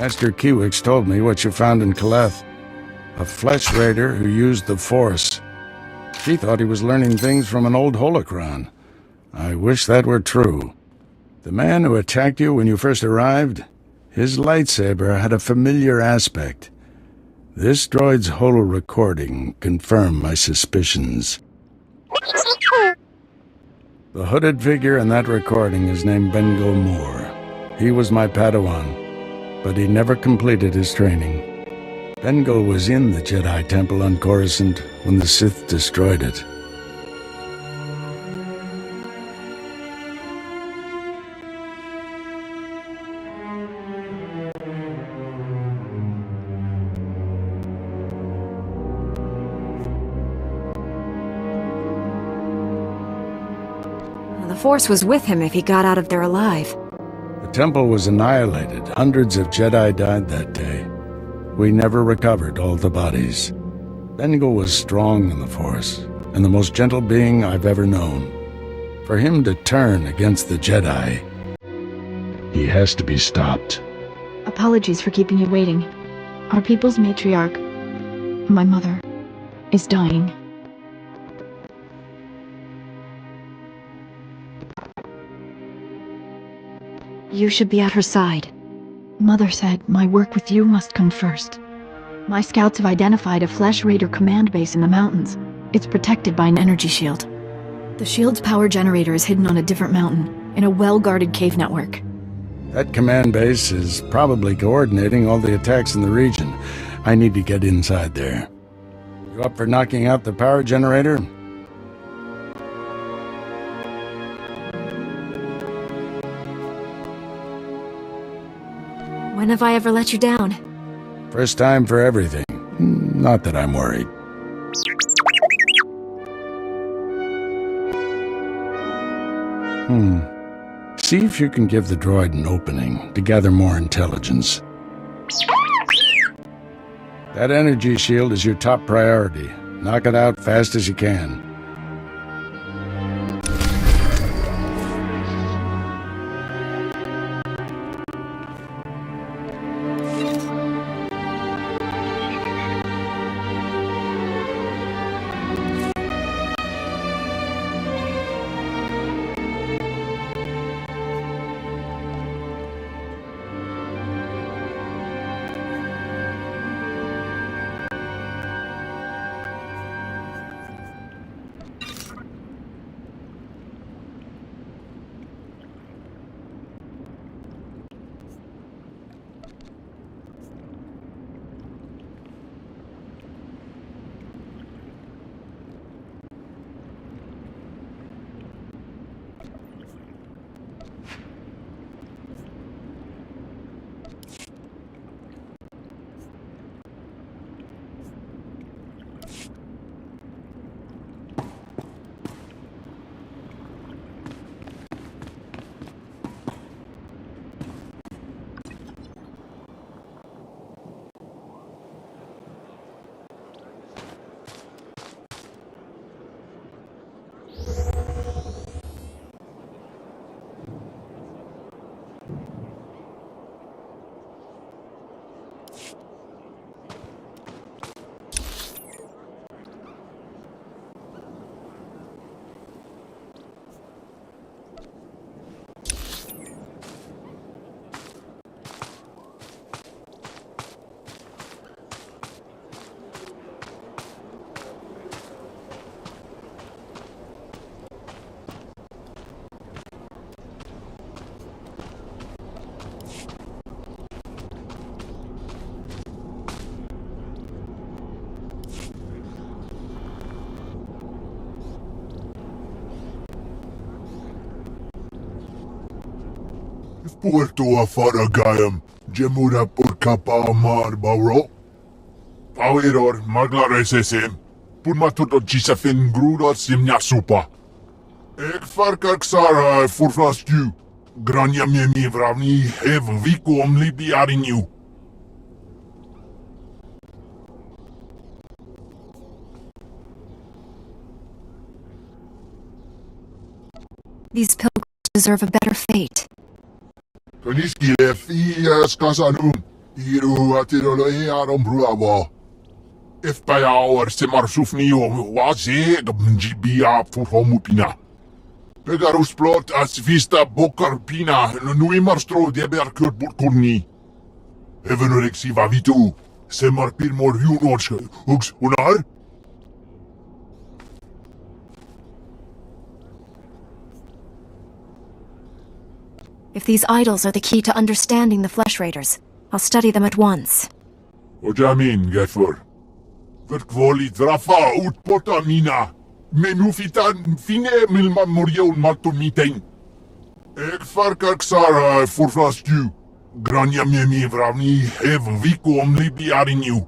Master Kiwix told me what you found in Kaleth. A flesh raider who used the Force. She thought he was learning things from an old holocron. I wish that were true. The man who attacked you when you first arrived, his lightsaber had a familiar aspect. This droid's holo-recording confirmed my suspicions. The hooded figure in that recording is named Bengal Moore. He was my Padawan, but he never completed his training. Bengal was in the Jedi Temple on Coruscant when the Sith destroyed it. The Force was with him if he got out of there alive. The temple was annihilated. Hundreds of Jedi died that day. We never recovered all the bodies. Bengal was strong in the Force, and the most gentle being I've ever known. For him to turn against the Jedi, he has to be stopped. Apologies for keeping you waiting. Our people's matriarch, my mother, is dying. You should be at her side. Mother said my work with you must come first. My scouts have identified a Flesh Raider command base in the mountains. It's protected by an energy shield. The shield's power generator is hidden on a different mountain, in a well-guarded cave network. That command base is probably coordinating all the attacks in the region. I need to get inside there. You up for knocking out the power generator? When have I ever let you down? First time for everything. Not that I'm worried. See if you can give the droid an opening to gather more intelligence. That energy shield is your top priority. Knock it out fast as you can. Puerto Afaragayam, Jemura Purkapa Mar Bauro. Power Maglaresem, Purmatuto Gisafin Gruda Simnia Supa. Ek Farkak Sara Furflasku, Grania Mimi Vravni, Hev Viku Omlidi Arinu. These pilgrims deserve a better fate. Koniski Lefias Casanum, Iru atirolo e arom bravo. If by our semarsufni o was it GBA for homupina. Pegarus plot as vista bokar pina nui marstro de berkur burkurni. Even va vitu. Semar pirmor junoch ugs unar. If these idols are the key to understanding the Flesh Raiders, I'll study them at once. Ojamin, Gefur. Verkvoli drafa ut potamina. Menufitan fine milma morion maltomiten. Ek farkak sara forflastu. Grania miemi vravni hev viku om libiariniu.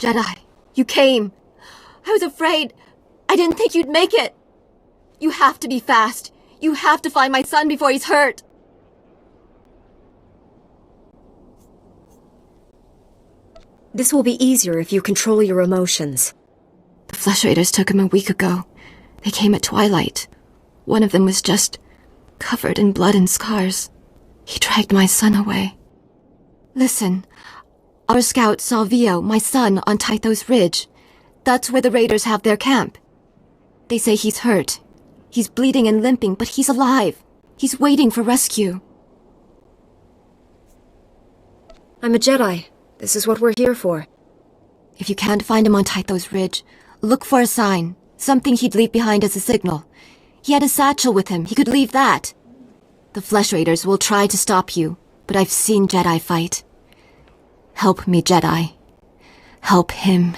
Jedi, you came. I was afraid. I didn't think you'd make it. You have to be fast. You have to find my son before he's hurt. This will be easier if you control your emotions. The Flesh Raiders took him a week ago. They came at twilight. One of them was just covered in blood and scars. He dragged my son away. Listen, our scout saw Vio, my son, on Tythos Ridge. That's where the Raiders have their camp. They say he's hurt. He's bleeding and limping, but he's alive. He's waiting for rescue. I'm a Jedi. This is what we're here for. If you can't find him on Tythos Ridge, look for a sign. Something he'd leave behind as a signal. He had a satchel with him. He could leave that. The Flesh Raiders will try to stop you, but I've seen Jedi fight. Help me, Jedi. Help him.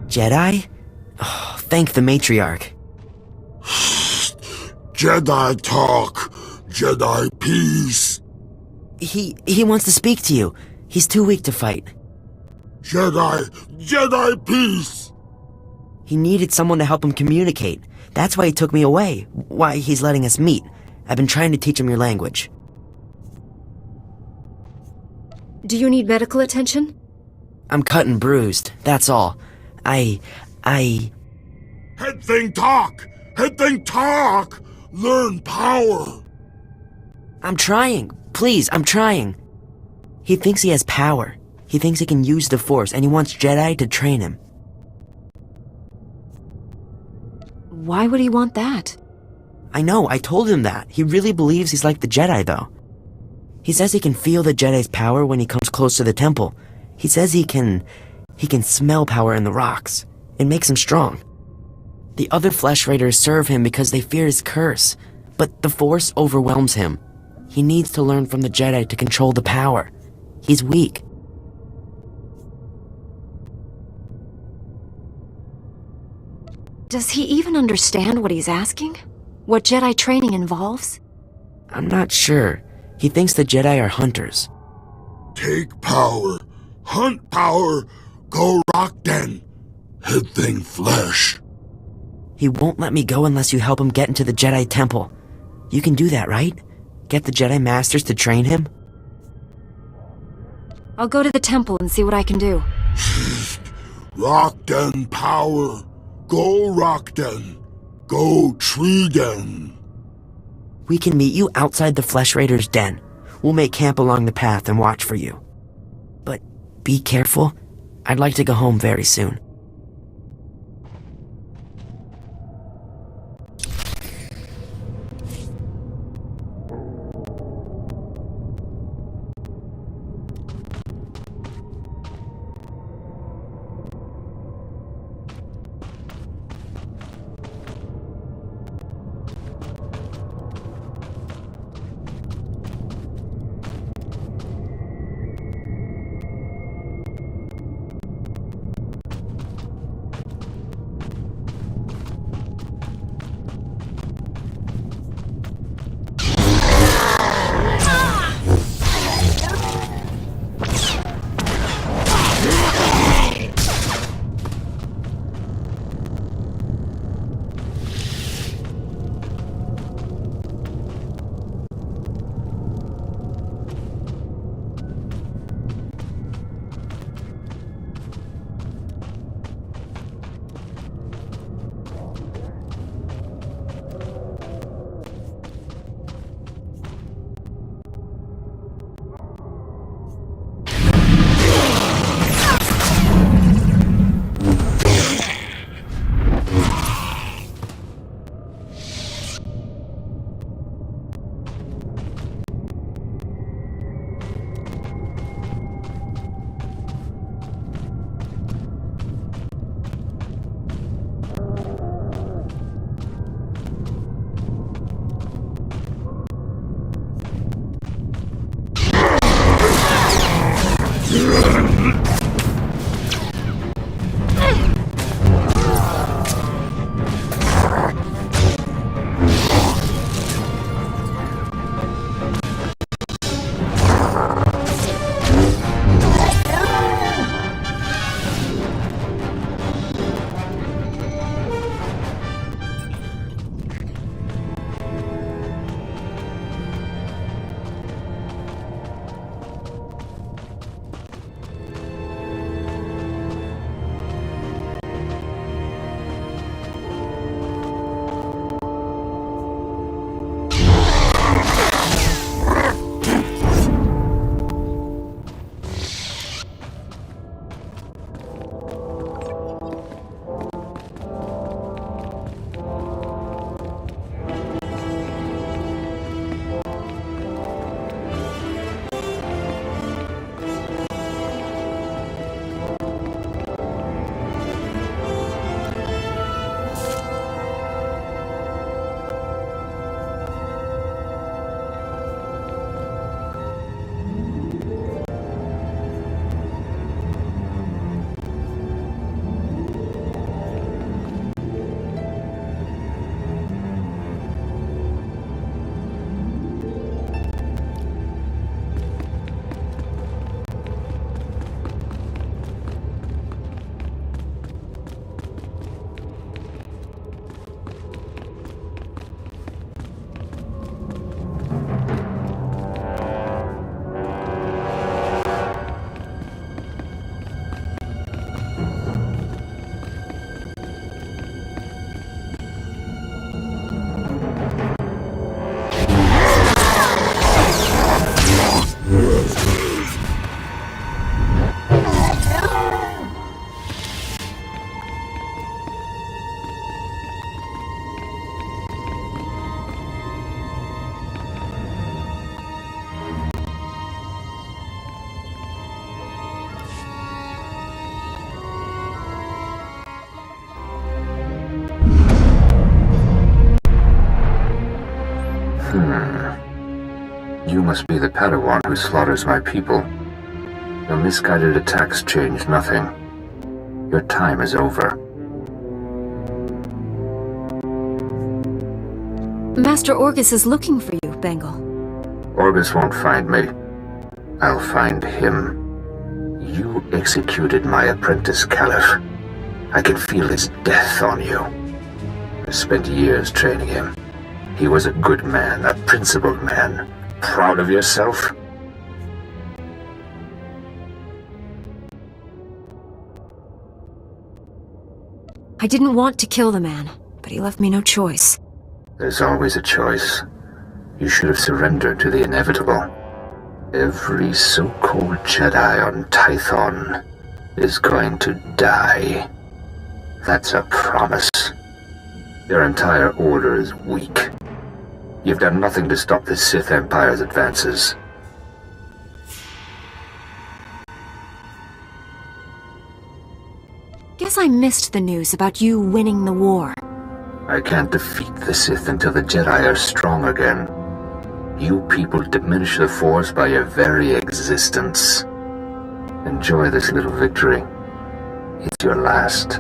Jedi? Oh, thank the matriarch. Jedi talk. Jedi peace. He wants to speak to you. He's too weak to fight. Jedi peace. He needed someone to help him communicate. That's why he took me away. Why he's letting us meet. I've been trying to teach him your language. Do you need medical attention? I'm cut and bruised, that's all. I... Head thing talk. Head thing talk. Learn power. I'm trying. Please, I'm trying. He thinks he has power. He thinks he can use the Force, and he wants Jedi to train him. Why would he want that? I know, I told him that. He really believes he's like the Jedi, though. He says he can feel the Jedi's power when he comes close to the temple. He says he can smell power in the rocks. It makes him strong. The other Flesh Raiders serve him because they fear his curse. But the Force overwhelms him. He needs to learn from the Jedi to control the power. He's weak. Does he even understand what he's asking? What Jedi training involves? I'm not sure. He thinks the Jedi are hunters. Take power. Hunt power. Go rock den. Head thing flesh. He won't let me go unless you help him get into the Jedi Temple. You can do that, right? Get the Jedi Masters to train him? I'll go to the temple and see what I can do. Rock den power. Go rock den. Go tree den. We can meet you outside the Flesh Raiders' den. We'll make camp along the path and watch for you. But be careful. I'd like to go home very soon. must be the Padawan who slaughters my people. Your misguided attacks change nothing. Your time is over. Master Orgus is looking for you, Bengal. Orgus won't find me. I'll find him. You executed my apprentice, Caliph. I can feel his death on you. I spent years training him. He was a good man, a principled man. Proud of yourself? I didn't want to kill the man, but he left me no choice. There's always a choice. You should have surrendered to the inevitable. Every so-called Jedi on Tython is going to die. That's a promise. Your entire order is weak. You've done nothing to stop the Sith Empire's advances. Guess I missed the news about you winning the war. I can't defeat the Sith until the Jedi are strong again. You people diminish the Force by your very existence. Enjoy this little victory. It's your last.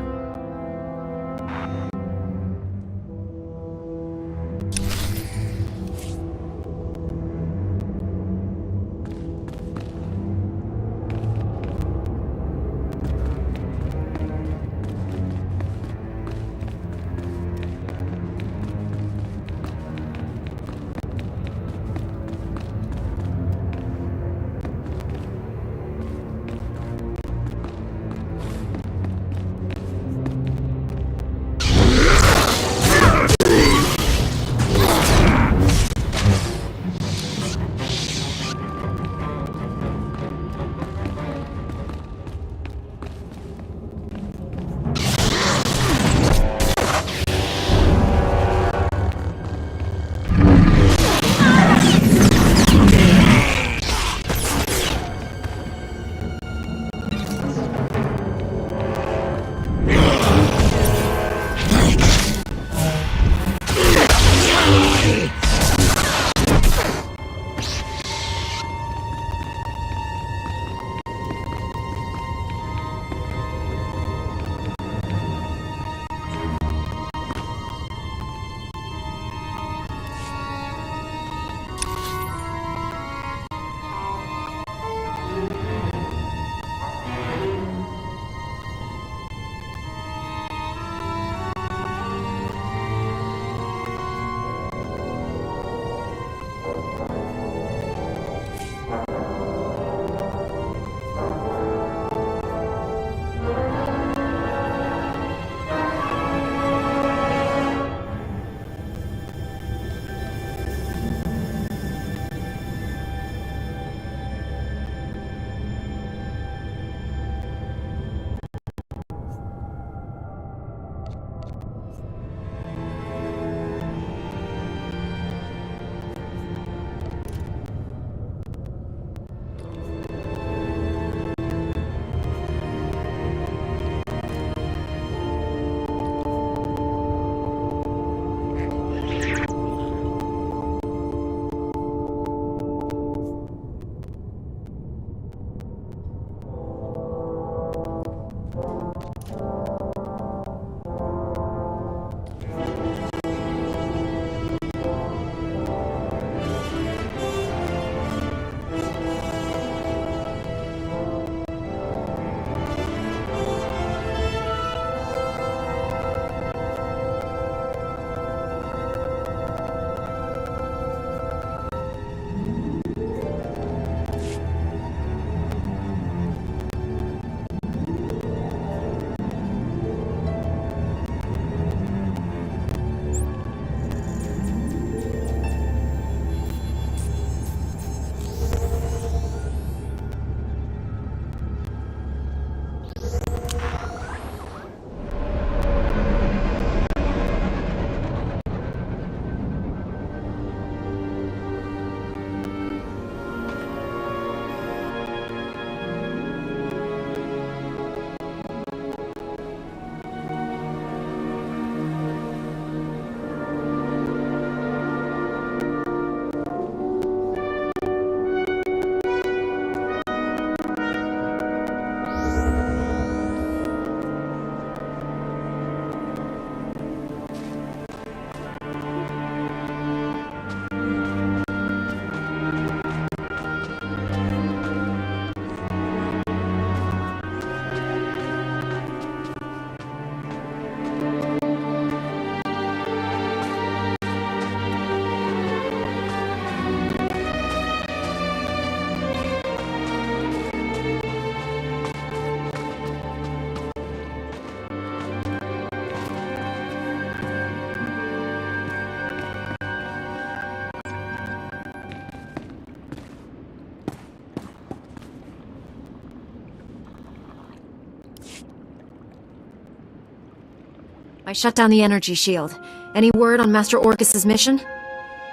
I shut down the energy shield. Any word on Master Orcus's mission?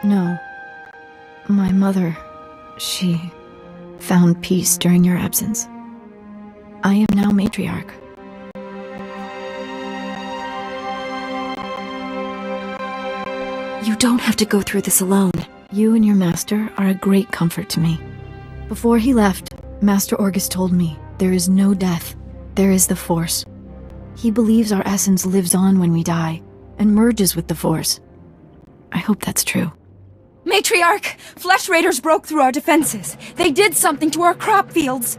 No. My mother, she found peace during your absence. I am now matriarch. You don't have to go through this alone. You and your master are a great comfort to me. Before he left, Master Orcus told me there is no death, there is the Force. He believes our essence lives on when we die, and merges with the Force. I hope that's true. Matriarch! Flesh Raiders broke through our defenses. They did something to our crop fields.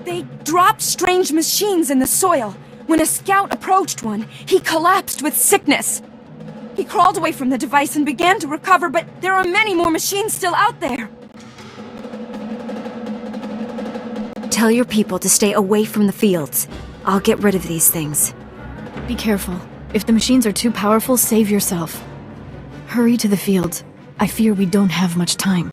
They dropped strange machines in the soil. When a scout approached one, he collapsed with sickness. He crawled away from the device and began to recover, but there are many more machines still out there. Tell your people to stay away from the fields. I'll get rid of these things. Be careful. If the machines are too powerful, save yourself. Hurry to the fields. I fear we don't have much time.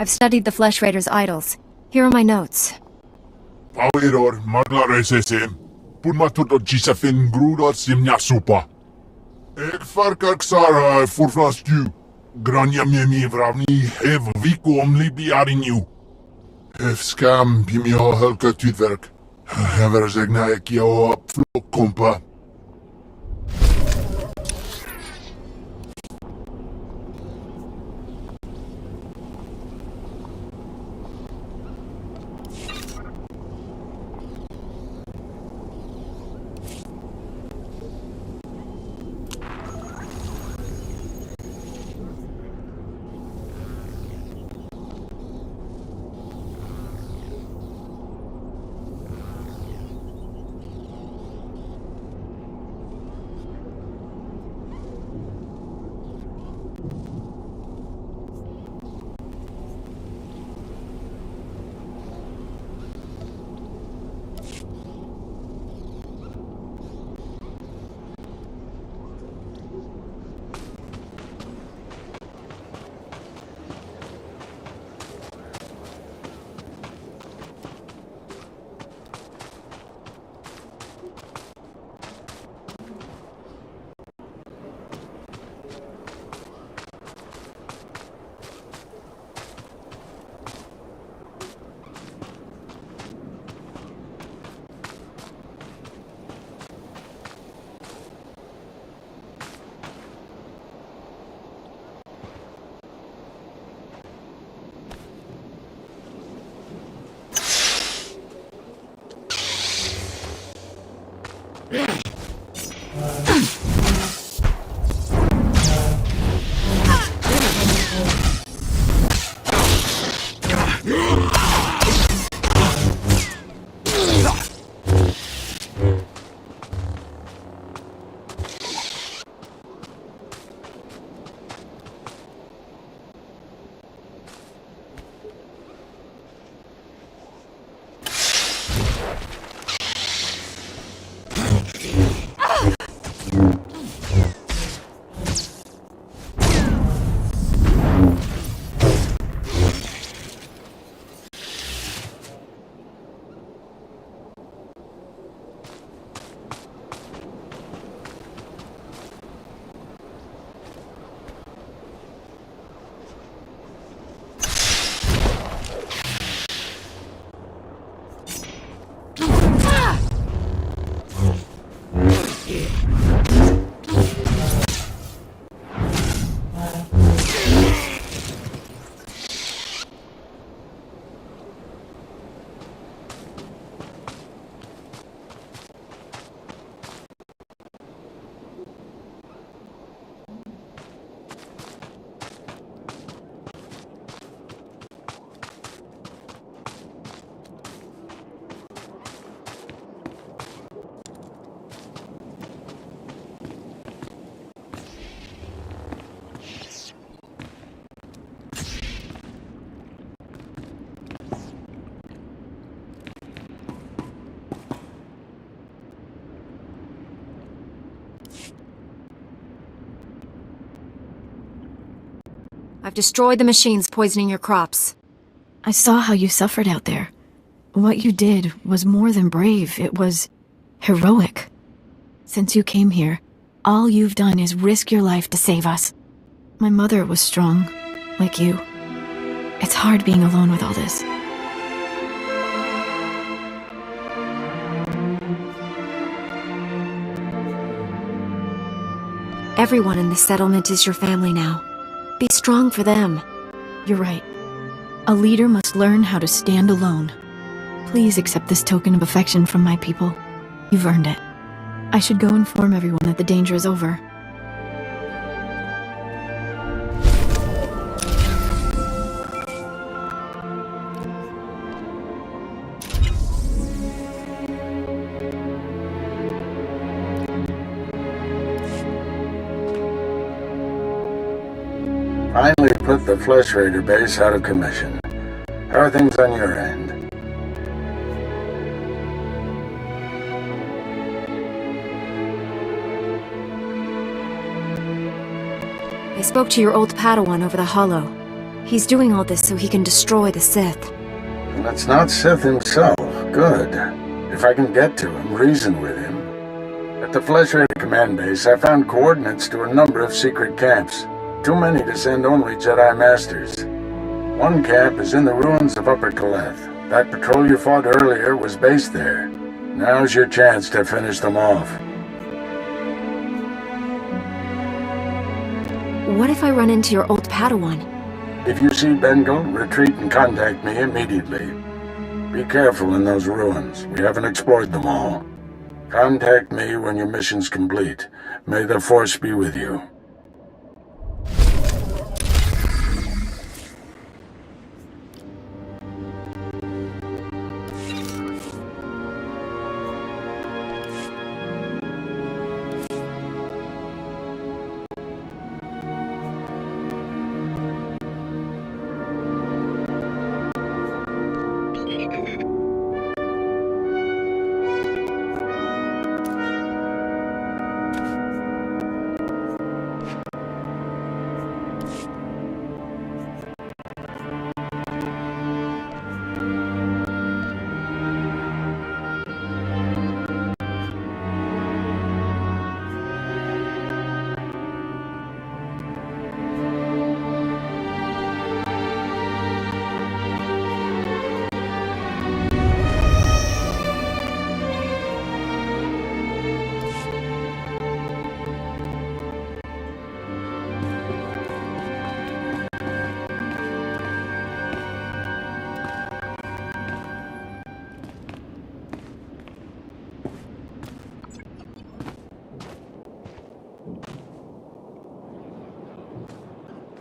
I've studied the Flesh Raiders' idols. Here are my notes. Power maglaresesem. Pun matut Gisafin grudot simnya supa. Ek farkak sara furflastu. Grania miemi vravni hev vikom libi arinu. Hef skam bimio helka tutwerk. Hever zegna ek jou op vlok kompa. I've destroyed the machines poisoning your crops. I saw how you suffered out there. What you did was more than brave, it was heroic. Since you came here, all you've done is risk your life to save us. My mother was strong, like you. It's hard being alone with all this. Everyone in the settlement is your family now. Be strong for them. You're right. A leader must learn how to stand alone. Please accept this token of affection from my people. You've earned it. I should go inform everyone that the danger is over. Finally put the Flesh Raider base out of commission. How are things on your end? I spoke to your old Padawan over the Hollow. He's doing all this so he can destroy the Sith. And it's not Sith himself. Good. If I can get to him, reason with him. At the Flesh Raider command base, I found coordinates to a number of secret camps. Too many to send only Jedi Masters. One camp is in the ruins of Upper Kaleth. That patrol you fought earlier was based there. Now's your chance to finish them off. What if I run into your old Padawan? If you see Bengal, retreat and contact me immediately. Be careful in those ruins. We haven't explored them all. Contact me when your mission's complete. May the Force be with you.